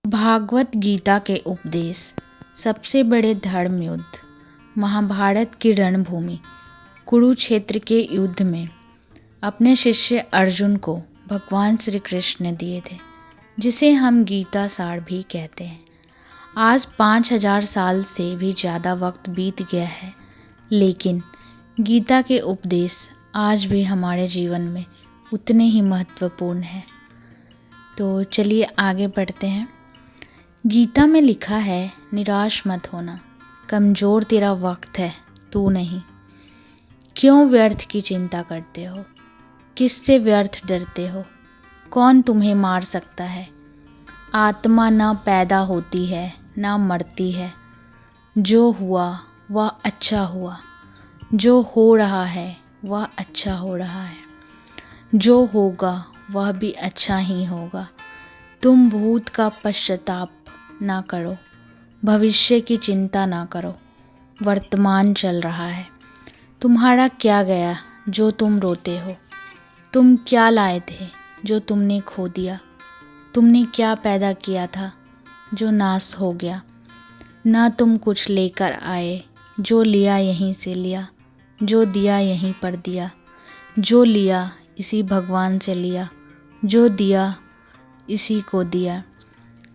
भागवत गीता के उपदेश। सबसे बड़े धर्म युद्ध। महाभारत की रणभूमि कुरुक्षेत्र के युद्ध में अपने शिष्य अर्जुन को भगवान श्री कृष्ण ने दिए थे, जिसे हम गीता सार भी कहते हैं। आज 5000 साल से भी ज़्यादा वक्त बीत गया है, लेकिन गीता के उपदेश आज भी हमारे जीवन में उतने ही महत्वपूर्ण हैं। तो चलिए आगे बढ़ते हैं। गीता में लिखा है, निराश मत होना, कमज़ोर तेरा वक्त है, तू नहीं। क्यों व्यर्थ की चिंता करते हो? किससे व्यर्थ डरते हो? कौन तुम्हें मार सकता है? आत्मा न पैदा होती है न मरती है। जो हुआ वह अच्छा हुआ, जो हो रहा है वह अच्छा हो रहा है, जो होगा वह भी अच्छा ही होगा। तुम भूत का पश्चाताप ना करो, भविष्य की चिंता ना करो। वर्तमान चल रहा है। तुम्हारा क्या गया जो तुम रोते हो? तुम क्या लाए थे जो तुमने खो दिया? तुमने क्या पैदा किया था जो नाश हो गया? ना तुम कुछ लेकर आए, जो लिया यहीं से लिया, जो दिया यहीं पर दिया, जो लिया इसी भगवान से लिया, जो दिया इसी को दिया।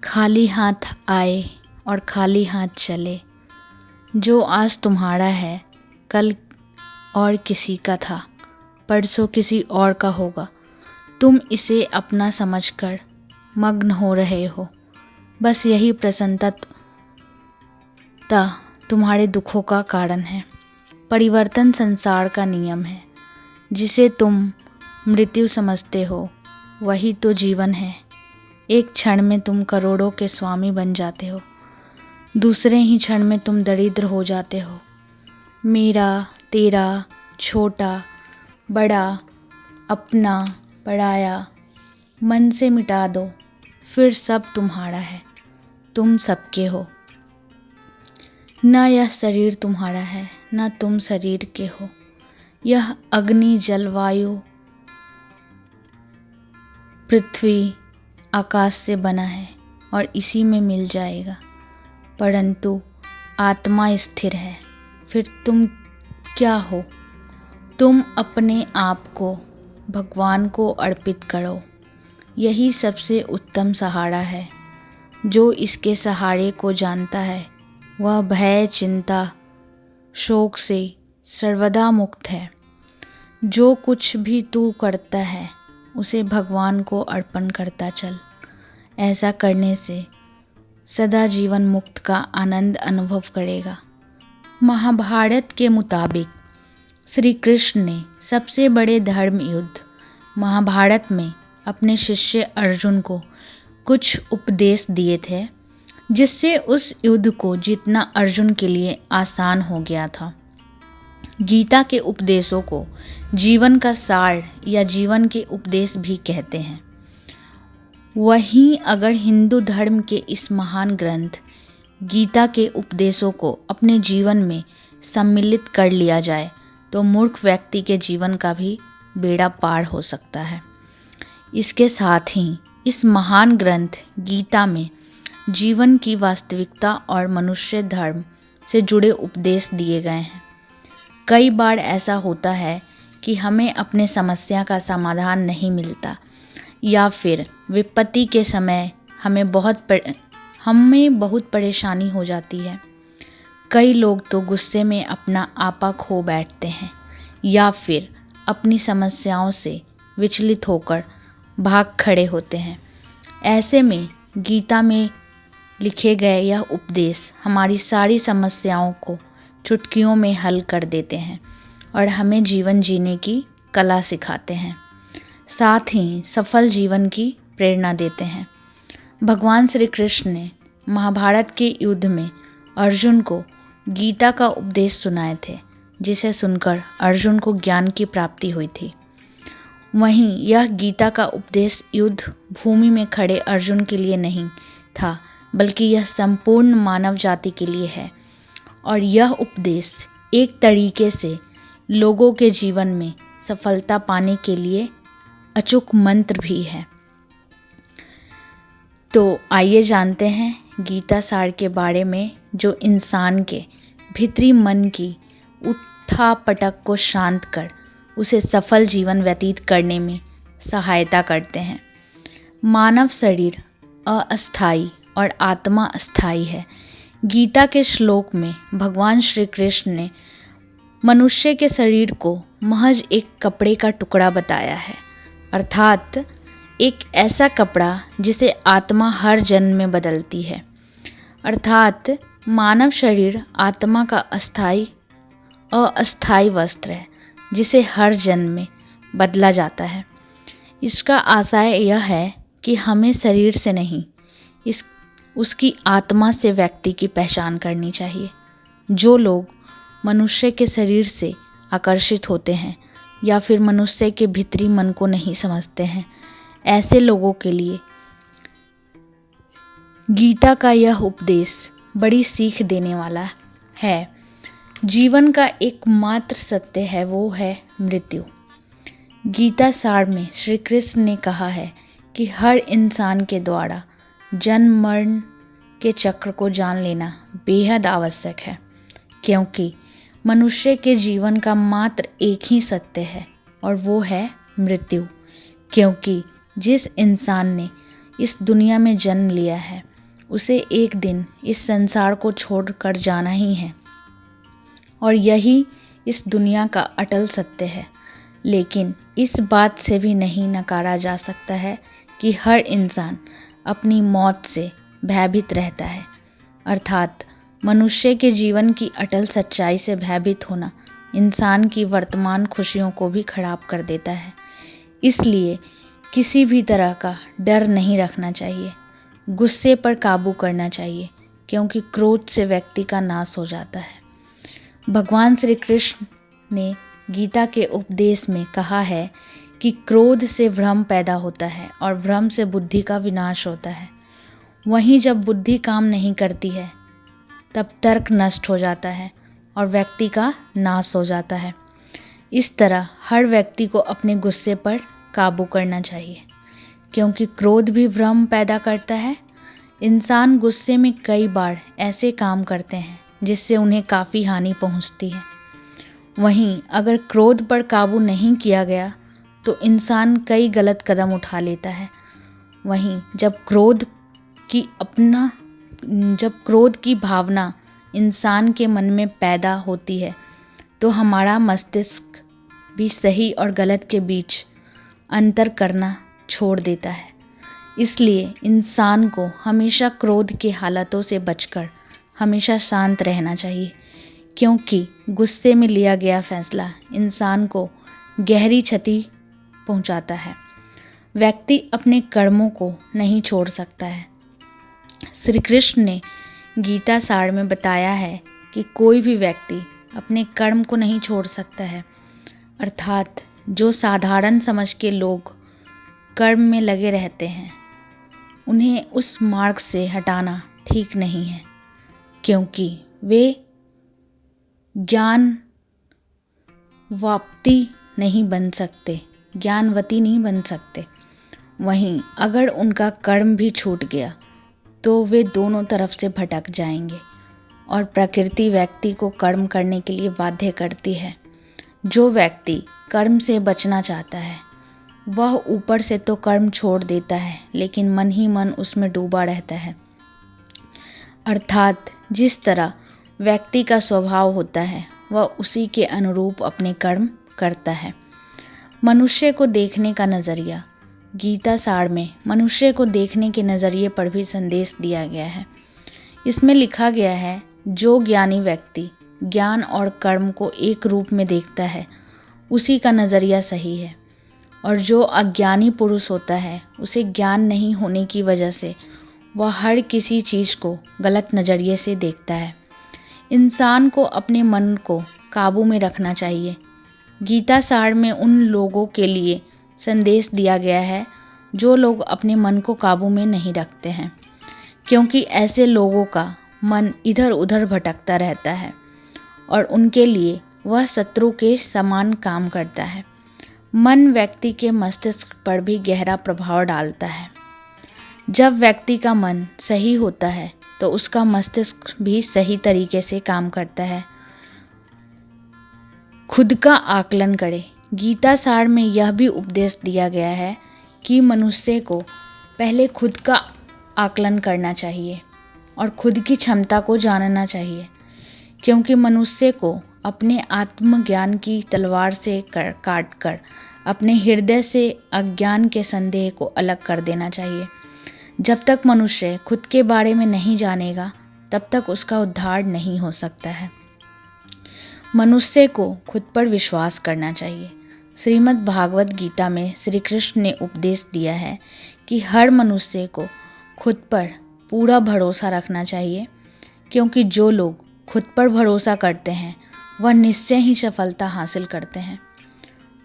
खाली हाथ आए और खाली हाथ चले। जो आज तुम्हारा है कल और किसी का था, परसों किसी और का होगा। तुम इसे अपना समझकर मग्न हो रहे हो। बस यही प्रसन्नता तुम्हारे दुखों का कारण है। परिवर्तन संसार का नियम है। जिसे तुम मृत्यु समझते हो वही तो जीवन है। एक क्षण में तुम करोड़ों के स्वामी बन जाते हो, दूसरे ही क्षण में तुम दरिद्र हो जाते हो। मेरा, तेरा, छोटा, बड़ा, अपना, पराया, मन से मिटा दो, फिर सब तुम्हारा है। तुम सबके हो। न यह शरीर तुम्हारा है, न तुम शरीर के हो। यह अग्नि, जल, वायु, पृथ्वी, आकाश से बना है और इसी में मिल जाएगा। परंतु आत्मा स्थिर है। फिर तुम क्या हो? तुम अपने आप को भगवान को अर्पित करो। यही सबसे उत्तम सहारा है। जो इसके सहारे को जानता है वह भय, चिंता, शोक से सर्वदा मुक्त है। जो कुछ भी तू करता है उसे भगवान को अर्पण करता चल। ऐसा करने से सदा जीवन मुक्त का आनंद अनुभव करेगा। महाभारत के मुताबिक श्री कृष्ण ने सबसे बड़े धर्म युद्ध महाभारत में अपने शिष्य अर्जुन को कुछ उपदेश दिए थे, जिससे उस युद्ध को जीतना अर्जुन के लिए आसान हो गया था। गीता के उपदेशों को जीवन का सार या जीवन के उपदेश भी कहते हैं। वहीं अगर हिंदू धर्म के इस महान ग्रंथ गीता के उपदेशों को अपने जीवन में सम्मिलित कर लिया जाए तो मूर्ख व्यक्ति के जीवन का भी बेड़ा पार हो सकता है। इसके साथ ही इस महान ग्रंथ गीता में जीवन की वास्तविकता और मनुष्य धर्म से जुड़े उपदेश दिए गए हैं। कई बार ऐसा होता है कि हमें अपने समस्या का समाधान नहीं मिलता, या फिर विपत्ति के समय हमें बहुत परेशानी हो जाती है। कई लोग तो गुस्से में अपना आपा खो बैठते हैं या फिर अपनी समस्याओं से विचलित होकर भाग खड़े होते हैं। ऐसे में गीता में लिखे गए यह उपदेश हमारी सारी समस्याओं को चुटकियों में हल कर देते हैं और हमें जीवन जीने की कला सिखाते हैं, साथ ही सफल जीवन की प्रेरणा देते हैं। भगवान श्री कृष्ण ने महाभारत के युद्ध में अर्जुन को गीता का उपदेश सुनाए थे, जिसे सुनकर अर्जुन को ज्ञान की प्राप्ति हुई थी। वहीं यह गीता का उपदेश युद्ध भूमि में खड़े अर्जुन के लिए नहीं था, बल्कि यह संपूर्ण मानव जाति के लिए है। और यह उपदेश एक तरीके से लोगों के जीवन में सफलता पाने के लिए अचूक मंत्र भी है। तो आइए जानते हैं गीता सार के बारे में, जो इंसान के भीतरी मन की उठा पटक को शांत कर उसे सफल जीवन व्यतीत करने में सहायता करते हैं। मानव शरीर अस्थाई और आत्मा अस्थाई है। गीता के श्लोक में भगवान श्री कृष्ण ने मनुष्य के शरीर को महज एक कपड़े का टुकड़ा बताया है, अर्थात एक ऐसा कपड़ा जिसे आत्मा हर जन्म में बदलती है। अर्थात मानव शरीर आत्मा का अस्थाई वस्त्र है जिसे हर जन्म में बदला जाता है। इसका आशय यह है कि हमें शरीर से नहीं, उसकी आत्मा से व्यक्ति की पहचान करनी चाहिए। जो लोग मनुष्य के शरीर से आकर्षित होते हैं या फिर मनुष्य के भीतरी मन को नहीं समझते हैं, ऐसे लोगों के लिए गीता का यह उपदेश बड़ी सीख देने वाला है। जीवन का एकमात्र सत्य है, वो है मृत्यु। गीता सार में श्री कृष्ण ने कहा है कि हर इंसान के द्वारा जन्म मरण के चक्र को जान लेना बेहद आवश्यक है, क्योंकि मनुष्य के जीवन का मात्र एक ही सत्य है और वो है मृत्यु। क्योंकि जिस इंसान ने इस दुनिया में जन्म लिया है उसे एक दिन इस संसार को छोड़कर जाना ही है और यही इस दुनिया का अटल सत्य है। लेकिन इस बात से भी नहीं नकारा जा सकता है कि हर इंसान अपनी मौत से भयभीत रहता है। अर्थात मनुष्य के जीवन की अटल सच्चाई से भयभीत होना इंसान की वर्तमान खुशियों को भी खराब कर देता है। इसलिए किसी भी तरह का डर नहीं रखना चाहिए, गुस्से पर काबू करना चाहिए, क्योंकि क्रोध से व्यक्ति का नाश हो जाता है। भगवान श्री कृष्ण ने गीता के उपदेश में कहा है कि क्रोध से भ्रम पैदा होता है और भ्रम से बुद्धि का विनाश होता है। वहीं जब बुद्धि काम नहीं करती है तब तर्क नष्ट हो जाता है और व्यक्ति का नाश हो जाता है। इस तरह हर व्यक्ति को अपने गुस्से पर काबू करना चाहिए, क्योंकि क्रोध भी भ्रम पैदा करता है। इंसान गुस्से में कई बार ऐसे काम करते हैं जिससे उन्हें काफ़ी हानि पहुंचती है। वहीं अगर क्रोध पर काबू नहीं किया गया तो इंसान कई गलत कदम उठा लेता है। वहीं जब क्रोध की भावना इंसान के मन में पैदा होती है तो हमारा मस्तिष्क भी सही और गलत के बीच अंतर करना छोड़ देता है। इसलिए इंसान को हमेशा क्रोध की हालतों से बचकर हमेशा शांत रहना चाहिए, क्योंकि गुस्से में लिया गया फैसला इंसान को गहरी क्षति पहुंचाता है। व्यक्ति अपने कर्मों को नहीं छोड़ सकता है। श्री कृष्ण ने गीता सार में बताया है कि कोई भी व्यक्ति अपने कर्म को नहीं छोड़ सकता है। अर्थात जो साधारण समझ के लोग कर्म में लगे रहते हैं उन्हें उस मार्ग से हटाना ठीक नहीं है, क्योंकि वे ज्ञानवती नहीं बन सकते। वहीं अगर उनका कर्म भी छूट गया तो वे दोनों तरफ से भटक जाएंगे और प्रकृति व्यक्ति को कर्म करने के लिए बाध्य करती है। जो व्यक्ति कर्म से बचना चाहता है वह ऊपर से तो कर्म छोड़ देता है, लेकिन मन ही मन उसमें डूबा रहता है। अर्थात जिस तरह व्यक्ति का स्वभाव होता है वह उसी के अनुरूप अपने कर्म करता है। मनुष्य को देखने का नज़रिया, गीता सार में मनुष्य को देखने के नज़रिए पर भी संदेश दिया गया है। इसमें लिखा गया है, जो ज्ञानी व्यक्ति ज्ञान और कर्म को एक रूप में देखता है उसी का नज़रिया सही है, और जो अज्ञानी पुरुष होता है उसे ज्ञान नहीं होने की वजह से वह हर किसी चीज़ को गलत नज़रिए से देखता है। इंसान को अपने मन को काबू में रखना चाहिए। गीता सार में उन लोगों के लिए संदेश दिया गया है जो लोग अपने मन को काबू में नहीं रखते हैं, क्योंकि ऐसे लोगों का मन इधर उधर भटकता रहता है और उनके लिए वह शत्रु के समान काम करता है। मन व्यक्ति के मस्तिष्क पर भी गहरा प्रभाव डालता है। जब व्यक्ति का मन सही होता है तो उसका मस्तिष्क भी सही तरीके से काम करता है। खुद का आकलन करें। गीता सार में यह भी उपदेश दिया गया है कि मनुष्य को पहले खुद का आकलन करना चाहिए और खुद की क्षमता को जानना चाहिए, क्योंकि मनुष्य को अपने आत्मज्ञान की तलवार से काट कर अपने हृदय से अज्ञान के संदेह को अलग कर देना चाहिए। जब तक मनुष्य खुद के बारे में नहीं जानेगा तब तक उसका उद्धार नहीं हो सकता है। मनुष्य को खुद पर विश्वास करना चाहिए। श्रीमद् भागवत गीता में श्री कृष्ण ने उपदेश दिया है कि हर मनुष्य को खुद पर पूरा भरोसा रखना चाहिए, क्योंकि जो लोग खुद पर भरोसा करते हैं वह निश्चय ही सफलता हासिल करते हैं।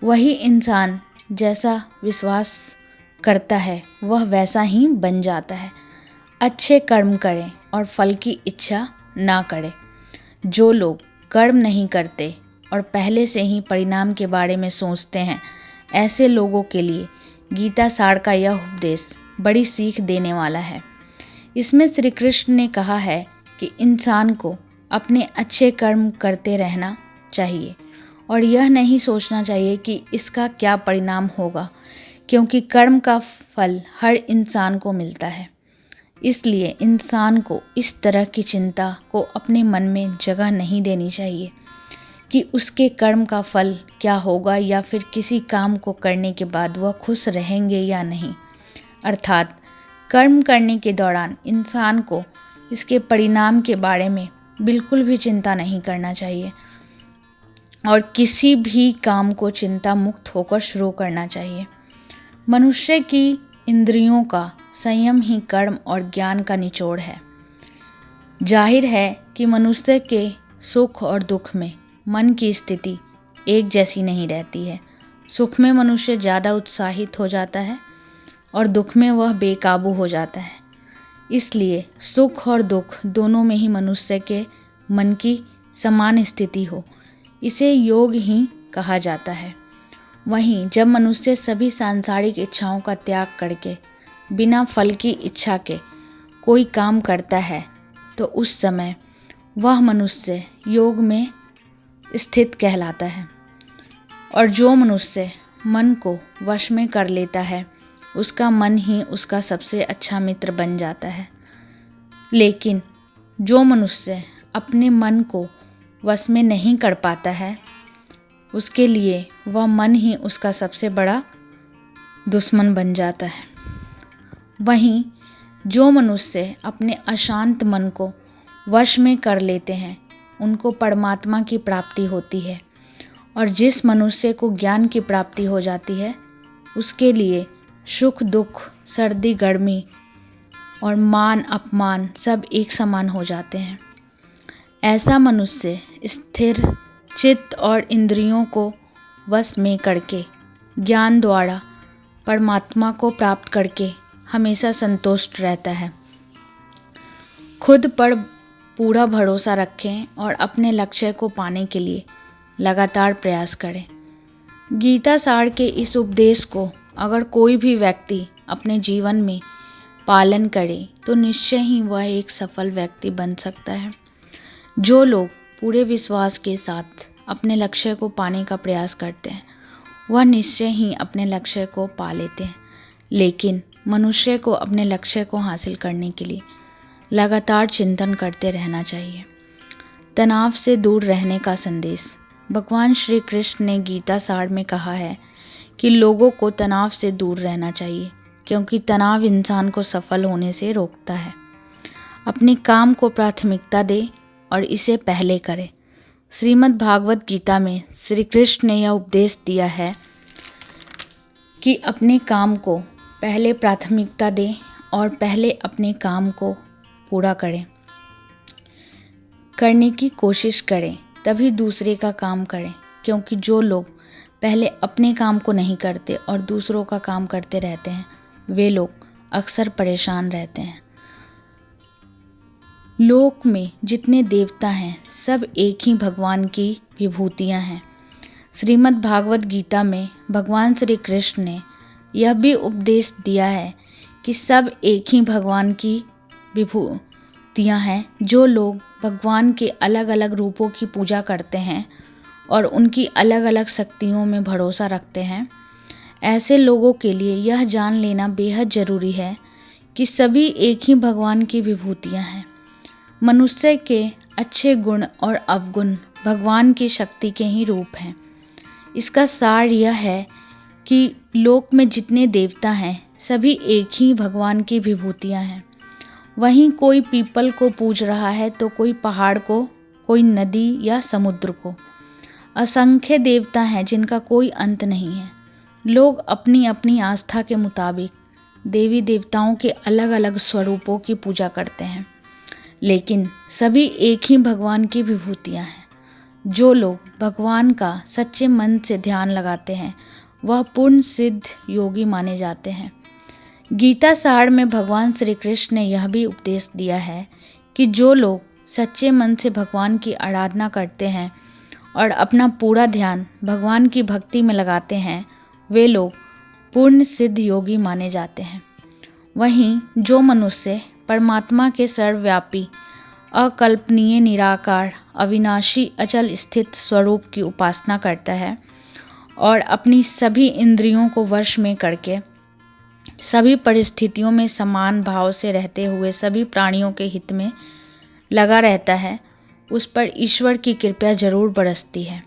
वही इंसान जैसा विश्वास करता है वह वैसा ही बन जाता है। अच्छे कर्म करें और फल की इच्छा ना करें। जो लोग कर्म नहीं करते और पहले से ही परिणाम के बारे में सोचते हैं, ऐसे लोगों के लिए गीता सार का यह उपदेश बड़ी सीख देने वाला है। इसमें श्री कृष्ण ने कहा है कि इंसान को अपने अच्छे कर्म करते रहना चाहिए और यह नहीं सोचना चाहिए कि इसका क्या परिणाम होगा, क्योंकि कर्म का फल हर इंसान को मिलता है। इसलिए इंसान को इस तरह की चिंता को अपने मन में जगह नहीं देनी चाहिए कि उसके कर्म का फल क्या होगा या फिर किसी काम को करने के बाद वह खुश रहेंगे या नहीं। अर्थात कर्म करने के दौरान इंसान को इसके परिणाम के बारे में बिल्कुल भी चिंता नहीं करना चाहिए और किसी भी काम को चिंता मुक्त होकर शुरू करना चाहिए। मनुष्य की इंद्रियों का संयम ही कर्म और ज्ञान का निचोड़ है। जाहिर है कि मनुष्य के सुख और दुख में मन की स्थिति एक जैसी नहीं रहती है। सुख में मनुष्य ज़्यादा उत्साहित हो जाता है और दुख में वह बेकाबू हो जाता है। इसलिए सुख और दुख दोनों में ही मनुष्य के मन की समान स्थिति हो, इसे योग ही कहा जाता है। वहीं जब मनुष्य सभी सांसारिक इच्छाओं का त्याग करके बिना फल की इच्छा के कोई काम करता है तो उस समय वह मनुष्य योग में स्थित कहलाता है। और जो मनुष्य मन को वश में कर लेता है उसका मन ही उसका सबसे अच्छा मित्र बन जाता है। लेकिन जो मनुष्य अपने मन को वश में नहीं कर पाता है उसके लिए वह मन ही उसका सबसे बड़ा दुश्मन बन जाता है। वहीं जो मनुष्य अपने अशांत मन को वश में कर लेते हैं उनको परमात्मा की प्राप्ति होती है, और जिस मनुष्य को ज्ञान की प्राप्ति हो जाती है उसके लिए सुख दुख, सर्दी गर्मी और मान अपमान सब एक समान हो जाते हैं। ऐसा मनुष्य स्थिर चित्त और इंद्रियों को वश में करके ज्ञान द्वारा परमात्मा को प्राप्त करके हमेशा संतुष्ट रहता है। खुद पर पूरा भरोसा रखें और अपने लक्ष्य को पाने के लिए लगातार प्रयास करें। गीता सार के इस उपदेश को अगर कोई भी व्यक्ति अपने जीवन में पालन करे तो निश्चय ही वह एक सफल व्यक्ति बन सकता है। जो लोग पूरे विश्वास के साथ अपने लक्ष्य को पाने का प्रयास करते हैं वह निश्चय ही अपने लक्ष्य को पा लेते हैं। लेकिन मनुष्य को अपने लक्ष्य को हासिल करने के लिए लगातार चिंतन करते रहना चाहिए। तनाव से दूर रहने का संदेश। भगवान श्री कृष्ण ने गीता सार में कहा है कि लोगों को तनाव से दूर रहना चाहिए, क्योंकि तनाव इंसान को सफल होने से रोकता है। अपने काम को प्राथमिकता दे और इसे पहले करें। श्रीमद् भागवत गीता में श्री कृष्ण ने यह उपदेश दिया है कि अपने काम को पहले प्राथमिकता दें और पहले अपने काम को पूरा करने की कोशिश करें, तभी दूसरे का काम करें। क्योंकि जो लोग पहले अपने काम को नहीं करते और दूसरों का काम करते रहते हैं वे लोग अक्सर परेशान रहते हैं। लोक में जितने देवता हैं सब एक ही भगवान की विभूतियां हैं। श्रीमद् भागवत गीता में भगवान श्री कृष्ण ने यह भी उपदेश दिया है कि सब एक ही भगवान की विभूतियाँ हैं। जो लोग भगवान के अलग अलग रूपों की पूजा करते हैं और उनकी अलग अलग शक्तियों में भरोसा रखते हैं, ऐसे लोगों के लिए यह जान लेना बेहद ज़रूरी है कि सभी एक ही भगवान की विभूतियाँ हैं। मनुष्य के अच्छे गुण और अवगुण भगवान की शक्ति के ही रूप हैं। इसका सार यह है कि लोक में जितने देवता हैं सभी एक ही भगवान की विभूतियाँ हैं। वहीं कोई पीपल को पूज रहा है तो कोई पहाड़ को, कोई नदी या समुद्र को। असंख्य देवता हैं जिनका कोई अंत नहीं है। लोग अपनी अपनी आस्था के मुताबिक देवी देवताओं के अलग अलग स्वरूपों की पूजा करते हैं, लेकिन सभी एक ही भगवान की विभूतियाँ हैं। जो लोग भगवान का सच्चे मन से ध्यान लगाते हैं वह पूर्ण सिद्ध योगी माने जाते हैं। गीता सार में भगवान श्री कृष्ण ने यह भी उपदेश दिया है कि जो लोग सच्चे मन से भगवान की आराधना करते हैं और अपना पूरा ध्यान भगवान की भक्ति में लगाते हैं, वे लोग पूर्ण सिद्ध योगी माने जाते हैं। वहीं जो मनुष्य परमात्मा के सर्वव्यापी, अकल्पनीय, निराकार, अविनाशी, अचल स्थित स्वरूप की उपासना करता है और अपनी सभी इंद्रियों को वश में करके सभी परिस्थितियों में समान भाव से रहते हुए सभी प्राणियों के हित में लगा रहता है, उस पर ईश्वर की कृपा जरूर बरसती है।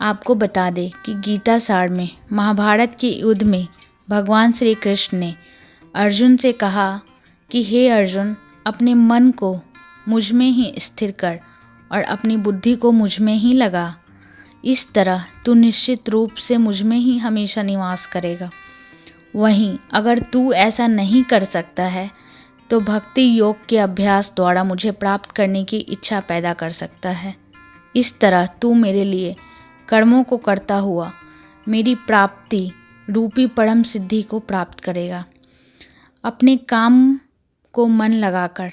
आपको बता दें कि गीता सार में महाभारत के युद्ध में भगवान श्री कृष्ण ने अर्जुन से कहा कि हे अर्जुन, अपने मन को मुझ में ही स्थिर कर और अपनी बुद्धि को मुझ में ही लगा। इस तरह तू निश्चित रूप से मुझ में ही हमेशा निवास करेगा। वहीं अगर तू ऐसा नहीं कर सकता है तो भक्ति योग के अभ्यास द्वारा मुझे प्राप्त करने की इच्छा पैदा कर सकता है। इस तरह तू मेरे लिए कर्मों को करता हुआ मेरी प्राप्ति रूपी परम सिद्धि को प्राप्त करेगा। अपने काम को मन लगाकर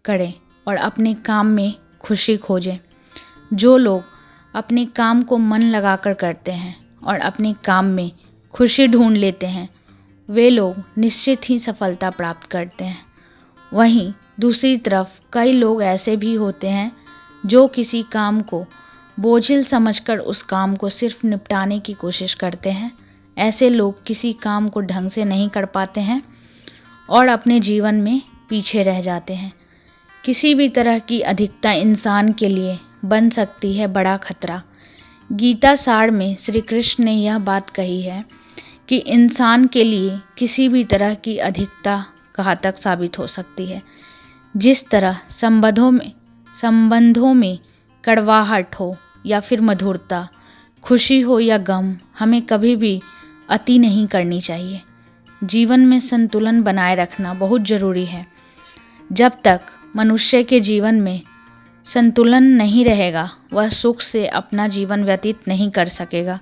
करें और अपने काम में खुशी खोजें। जो लोग अपने काम को मन लगाकर करते हैं और अपने काम में खुशी ढूंढ लेते हैं, वे लोग निश्चित ही सफलता प्राप्त करते हैं। वहीं दूसरी तरफ कई लोग ऐसे भी होते हैं जो किसी काम को बोझिल समझकर उस काम को सिर्फ निपटाने की कोशिश करते हैं। ऐसे लोग किसी काम को ढंग से नहीं कर पाते हैं और अपने जीवन में पीछे रह जाते हैं। किसी भी तरह की अधिकता इंसान के लिए बन सकती है बड़ा खतरा। गीता सार में श्री कृष्ण ने यह बात कही है कि इंसान के लिए किसी भी तरह की अधिकता घातक साबित हो सकती है। जिस तरह संबंधों में कड़वाहट हो या फिर मधुरता, खुशी हो या गम, हमें कभी भी अति नहीं करनी चाहिए। जीवन में संतुलन बनाए रखना बहुत ज़रूरी है। जब तक मनुष्य के जीवन में संतुलन नहीं रहेगा, वह सुख से अपना जीवन व्यतीत नहीं कर सकेगा।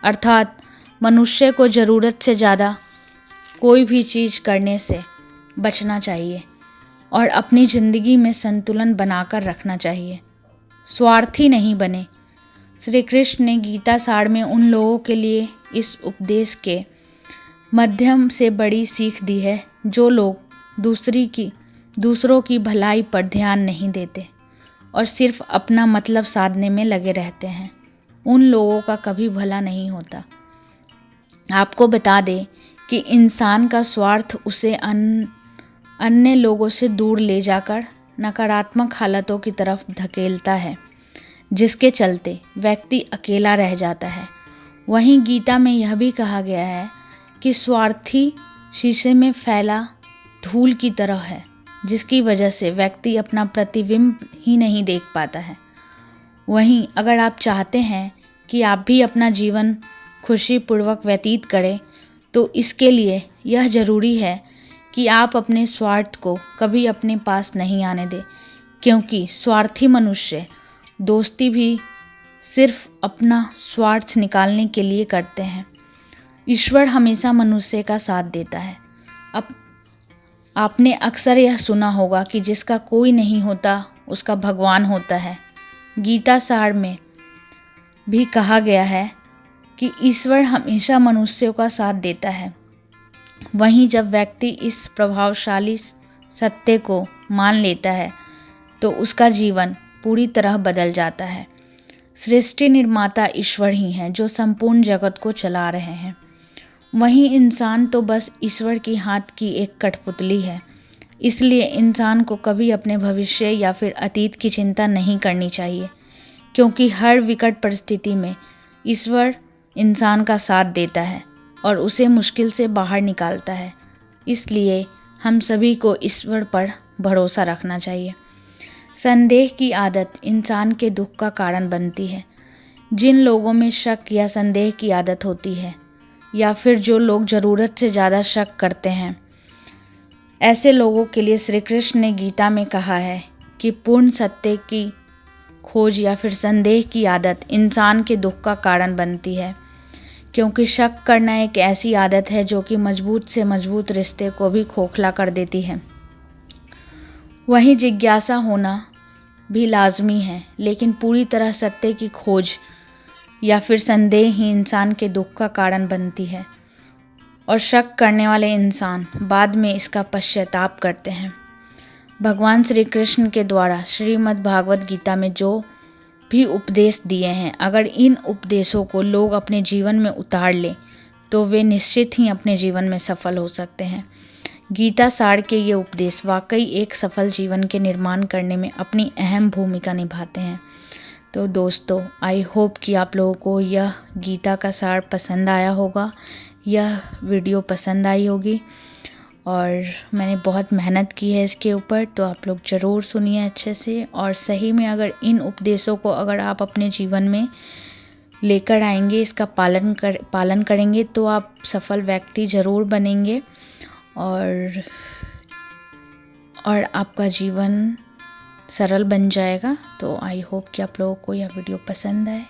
अर्थात मनुष्य को ज़रूरत से ज़्यादा कोई भी चीज़ करने से बचना चाहिए और अपनी ज़िंदगी में संतुलन बनाकर रखना चाहिए। स्वार्थी नहीं बने। श्री कृष्ण ने गीता सार में उन लोगों के लिए इस उपदेश के माध्यम से बड़ी सीख दी है जो लोग दूसरों की भलाई पर ध्यान नहीं देते और सिर्फ अपना मतलब साधने में लगे रहते हैं। उन लोगों का कभी भला नहीं होता। आपको बता दें कि इंसान का स्वार्थ उसे अन्य लोगों से दूर ले जाकर नकारात्मक हालतों की तरफ धकेलता है, जिसके चलते व्यक्ति अकेला रह जाता है। वहीं गीता में यह भी कहा गया है कि स्वार्थी शीशे में फैला धूल की तरह है, जिसकी वजह से व्यक्ति अपना प्रतिबिंब ही नहीं देख पाता है। वहीं अगर आप चाहते हैं कि आप भी अपना जीवन खुशीपूर्वक व्यतीत करें, तो इसके लिए यह ज़रूरी है कि आप अपने स्वार्थ को कभी अपने पास नहीं आने दें, क्योंकि स्वार्थी मनुष्य दोस्ती भी सिर्फ अपना स्वार्थ निकालने के लिए करते हैं। ईश्वर हमेशा मनुष्य का साथ देता है। अब आपने अक्सर यह सुना होगा कि जिसका कोई नहीं होता उसका भगवान होता है। गीता सार में भी कहा गया है कि ईश्वर हमेशा मनुष्यों का साथ देता है। वहीं जब व्यक्ति इस प्रभावशाली सत्य को मान लेता है तो उसका जीवन पूरी तरह बदल जाता है। सृष्टि निर्माता ईश्वर ही हैं जो संपूर्ण जगत को चला रहे हैं। वहीं इंसान तो बस ईश्वर की हाथ की एक कठपुतली है। इसलिए इंसान को कभी अपने भविष्य या फिर अतीत की चिंता नहीं करनी चाहिए, क्योंकि हर विकट परिस्थिति में ईश्वर इंसान का साथ देता है और उसे मुश्किल से बाहर निकालता है। इसलिए हम सभी को ईश्वर पर भरोसा रखना चाहिए। संदेह की आदत इंसान के दुख का कारण बनती है। जिन लोगों में शक या संदेह की आदत होती है, या फिर जो लोग ज़रूरत से ज़्यादा शक करते हैं, ऐसे लोगों के लिए श्री कृष्ण ने गीता में कहा है कि पूर्ण सत्य की खोज या फिर संदेह की आदत इंसान के दुख का कारण बनती है, क्योंकि शक करना एक ऐसी आदत है जो कि मजबूत से मजबूत रिश्ते को भी खोखला कर देती है। वहीं जिज्ञासा होना भी लाजमी है, लेकिन पूरी तरह सत्य की खोज या फिर संदेह ही इंसान के दुख का कारण बनती है और शक करने वाले इंसान बाद में इसका पश्चाताप करते हैं। भगवान श्री कृष्ण के द्वारा श्रीमद् भागवत गीता में जो भी उपदेश दिए हैं, अगर इन उपदेशों को लोग अपने जीवन में उतार लें तो वे निश्चित ही अपने जीवन में सफल हो सकते हैं। गीता सार के ये उपदेश वाकई एक सफल जीवन के निर्माण करने में अपनी अहम भूमिका निभाते हैं। तो दोस्तों, आई होप कि आप लोगों को यह गीता का सार पसंद आया होगा, यह वीडियो पसंद आई होगी, और मैंने बहुत मेहनत की है इसके ऊपर, तो आप लोग ज़रूर सुनिए अच्छे से। और सही में अगर इन उपदेशों को अगर आप अपने जीवन में लेकर आएंगे, इसका पालन करेंगे तो आप सफल व्यक्ति ज़रूर बनेंगे और आपका जीवन सरल बन जाएगा। तो आई होप कि आप लोगों को यह वीडियो पसंद आए।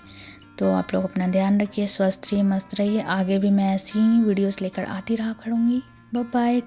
तो आप लोग अपना ध्यान रखिए, स्वस्थ रहिए, मस्त रहिए। आगे भी मैं ऐसी ही वीडियोस लेकर आती रहा करूँगी। Bye bye.